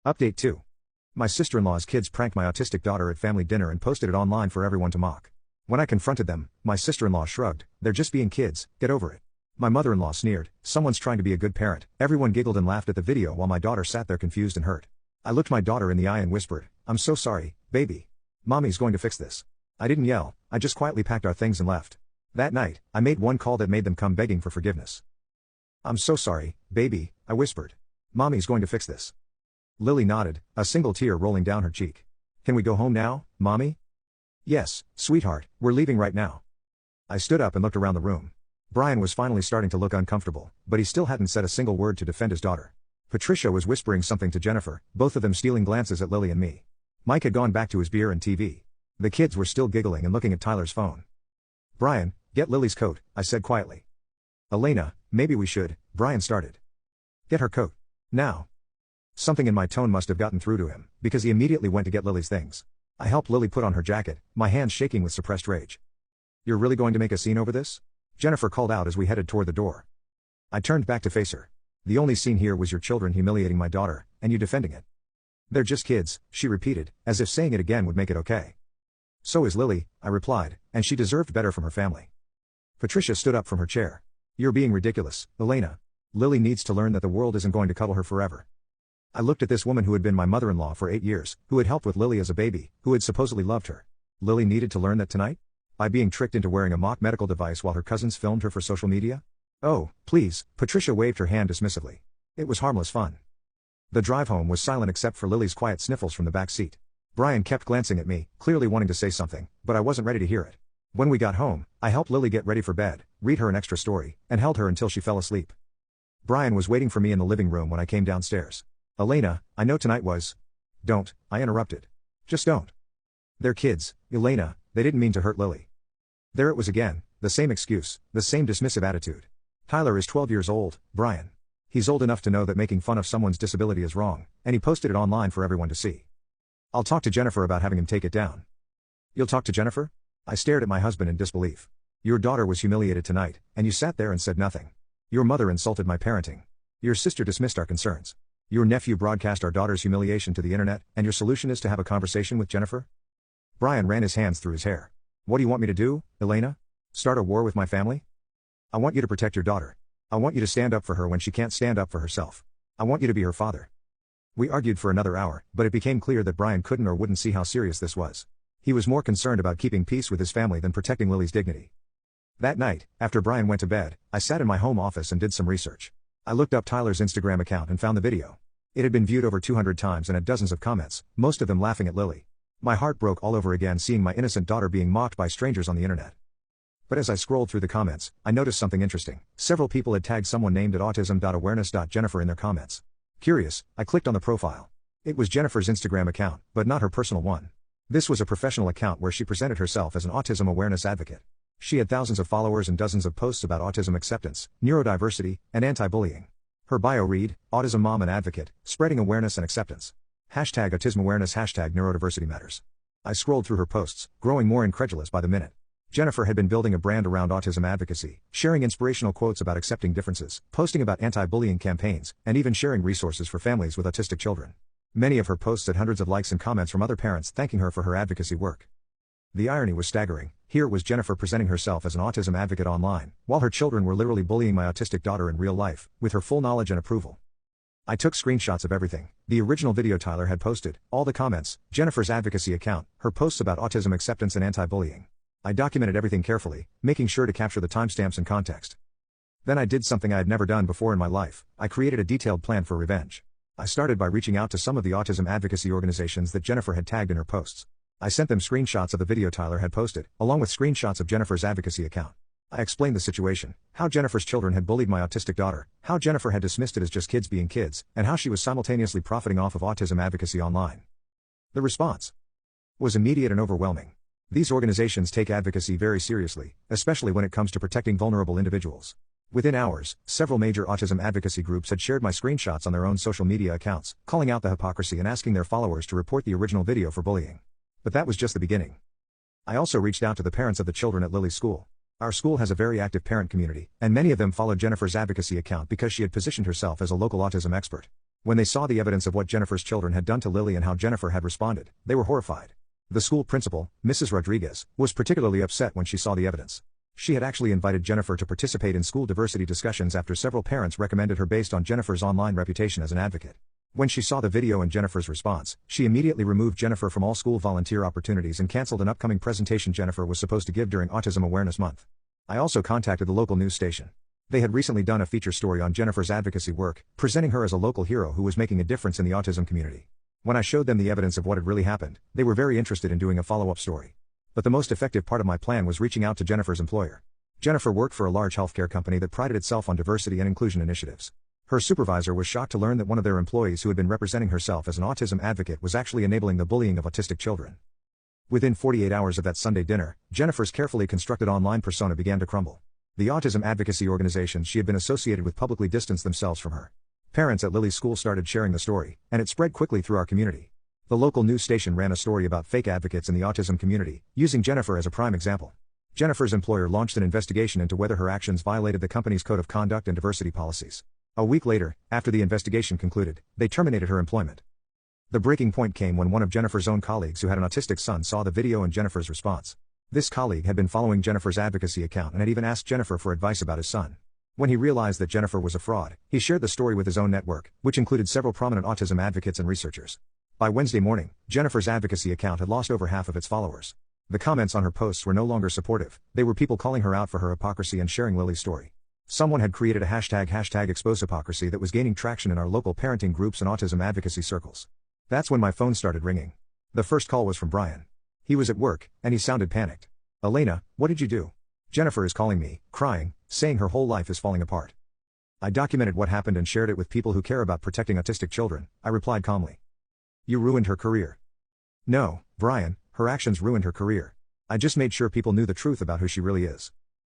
Update 2. My sister-in-law's kids pranked my autistic daughter at family dinner and posted it online for everyone to mock. When I confronted them, my sister-in-law shrugged, "They're just being kids, get over it." My mother-in-law sneered, "Someone's trying to be a good parent." Everyone giggled and laughed at the video while my daughter sat there confused and hurt. I looked my daughter in the eye and whispered, "I'm so sorry, baby. Mommy's going to fix this." I didn't yell, I just quietly packed our things and left. That night, I made one call that made them come begging for forgiveness. "I'm so sorry, baby," I whispered. "Mommy's going to fix this." Lily nodded, a single tear rolling down her cheek. "Can we go home now, Mommy?" "Yes, sweetheart, we're leaving right now." I stood up and looked around the room. Brian was finally starting to look uncomfortable, but he still hadn't said a single word to defend his daughter. Patricia was whispering something to Jennifer, both of them stealing glances at Lily and me. Mike had gone back to his beer and TV. The kids were still giggling and looking at Tyler's phone. "Brian, get Lily's coat," I said quietly. "Elena, maybe we should," Brian started. "Get her coat. Now." Something in my tone must have gotten through to him, because he immediately went to get Lily's things. I helped Lily put on her jacket, my hands shaking with suppressed rage. "You're really going to make a scene over this?" Jennifer called out as we headed toward the door. I turned back to face her. "The only scene here was your children humiliating my daughter, and you defending it." "They're just kids," she repeated, as if saying it again would make it okay. "So is Lily," I replied, "and she deserved better from her family." Patricia stood up from her chair. "You're being ridiculous, Elena. Lily needs to learn that the world isn't going to cuddle her forever." I looked at this woman who had been my mother-in-law for 8 years, who had helped with Lily as a baby, who had supposedly loved her. Lily needed to learn that tonight? By being tricked into wearing a mock medical device while her cousins filmed her for social media? "Oh, please," Patricia waved her hand dismissively. It was harmless fun. The drive home was silent except for Lily's quiet sniffles from the back seat. Brian kept glancing at me, clearly wanting to say something, but I wasn't ready to hear it. When we got home, I helped Lily get ready for bed, read her an extra story, and held her until she fell asleep. Brian was waiting for me in the living room when I came downstairs. "Elena, I know tonight was..." "Don't," I interrupted. "Just don't. They're kids, Elena, they didn't mean to hurt Lily." There it was again, the same excuse, the same dismissive attitude. Tyler is 12 years old, Brian. He's old enough to know that making fun of someone's disability is wrong, and he posted it online for everyone to see. "I'll talk to Jennifer about having him take it down." "You'll talk to Jennifer?" I stared at my husband in disbelief. "Your daughter was humiliated tonight, and you sat there and said nothing. Your mother insulted my parenting. Your sister dismissed our concerns. Your nephew broadcast our daughter's humiliation to the internet, and your solution is to have a conversation with Jennifer?" Brian ran his hands through his hair. "What do you want me to do, Elena? Start a war with my family? I want you to protect your daughter. I want you to stand up for her when she can't stand up for herself. I want you to be her father." We argued for another hour, but it became clear that Brian couldn't or wouldn't see how serious this was. He was more concerned about keeping peace with his family than protecting Lily's dignity. That night, after Brian went to bed, I sat in my home office and did some research. I looked up Tyler's Instagram account and found the video. It had been viewed over 200 times and had dozens of comments, most of them laughing at Lily. My heart broke all over again seeing my innocent daughter being mocked by strangers on the internet. But as I scrolled through the comments, I noticed something interesting. Several people had tagged someone named at autism.awareness.jennifer in their comments. Curious, I clicked on the profile. It was Jennifer's Instagram account, but not her personal one. This was a professional account where she presented herself as an autism awareness advocate. She had thousands of followers and dozens of posts about autism acceptance, neurodiversity, and anti-bullying. Her bio read, "Autism mom and advocate, spreading awareness and acceptance. Hashtag autism awareness, hashtag neurodiversity matters." I scrolled through her posts, growing more incredulous by the minute. Jennifer had been building a brand around autism advocacy, sharing inspirational quotes about accepting differences, posting about anti-bullying campaigns, and even sharing resources for families with autistic children. Many of her posts had hundreds of likes and comments from other parents thanking her for her advocacy work. The irony was staggering. Here was Jennifer presenting herself as an autism advocate online, while her children were literally bullying my autistic daughter in real life, with her full knowledge and approval. I took screenshots of everything: the original video Tyler had posted, all the comments, Jennifer's advocacy account, her posts about autism acceptance and anti-bullying. I documented everything carefully, making sure to capture the timestamps and context. Then I did something I had never done before in my life. I created a detailed plan for revenge. I started by reaching out to some of the autism advocacy organizations that Jennifer had tagged in her posts. I sent them screenshots of the video Tyler had posted, along with screenshots of Jennifer's advocacy account. I explained the situation, how Jennifer's children had bullied my autistic daughter, how Jennifer had dismissed it as just kids being kids, and how she was simultaneously profiting off of autism advocacy online. The response was immediate and overwhelming. These organizations take advocacy very seriously, especially when it comes to protecting vulnerable individuals. Within hours, several major autism advocacy groups had shared my screenshots on their own social media accounts, calling out the hypocrisy and asking their followers to report the original video for bullying. But that was just the beginning. I also reached out to the parents of the children at Lily's school. Our school has a very active parent community, and many of them followed Jennifer's advocacy account because she had positioned herself as a local autism expert. When they saw the evidence of what Jennifer's children had done to Lily and how Jennifer had responded, they were horrified. The school principal, Mrs. Rodriguez, was particularly upset when she saw the evidence. She had actually invited Jennifer to participate in school diversity discussions after several parents recommended her based on Jennifer's online reputation as an advocate. When she saw the video and Jennifer's response, she immediately removed Jennifer from all school volunteer opportunities and canceled an upcoming presentation Jennifer was supposed to give during Autism Awareness Month. I also contacted the local news station. They had recently done a feature story on Jennifer's advocacy work, presenting her as a local hero who was making a difference in the autism community. When I showed them the evidence of what had really happened, they were very interested in doing a follow-up story. But the most effective part of my plan was reaching out to Jennifer's employer. Jennifer worked for a large healthcare company that prided itself on diversity and inclusion initiatives. Her supervisor was shocked to learn that one of their employees who had been representing herself as an autism advocate was actually enabling the bullying of autistic children. Within 48 hours of that Sunday dinner, Jennifer's carefully constructed online persona began to crumble. The autism advocacy organizations she had been associated with publicly distanced themselves from her. Parents at Lily's school started sharing the story, and it spread quickly through our community. The local news station ran a story about fake advocates in the autism community, using Jennifer as a prime example. Jennifer's employer launched an investigation into whether her actions violated the company's code of conduct and diversity policies. A week later, after the investigation concluded, they terminated her employment. The breaking point came when one of Jennifer's own colleagues who had an autistic son saw the video and Jennifer's response. This colleague had been following Jennifer's advocacy account and had even asked Jennifer for advice about his son. When he realized that Jennifer was a fraud, he shared the story with his own network, which included several prominent autism advocates and researchers. By Wednesday morning, Jennifer's advocacy account had lost over half of its followers. The comments on her posts were no longer supportive, they were people calling her out for her hypocrisy and sharing Lily's story. Someone had created a hashtag #exposehypocrisy that was gaining traction in our local parenting groups and autism advocacy circles. That's when my phone started ringing. The first call was from Brian. He was at work, and he sounded panicked. "Elena, what did you do? Jennifer is calling me, crying, saying her whole life is falling apart." I documented what happened and shared it with people who care about protecting autistic children, I replied calmly. "You ruined her career." "No, Brian, her actions ruined her career. I just made sure people knew the truth about who she really is."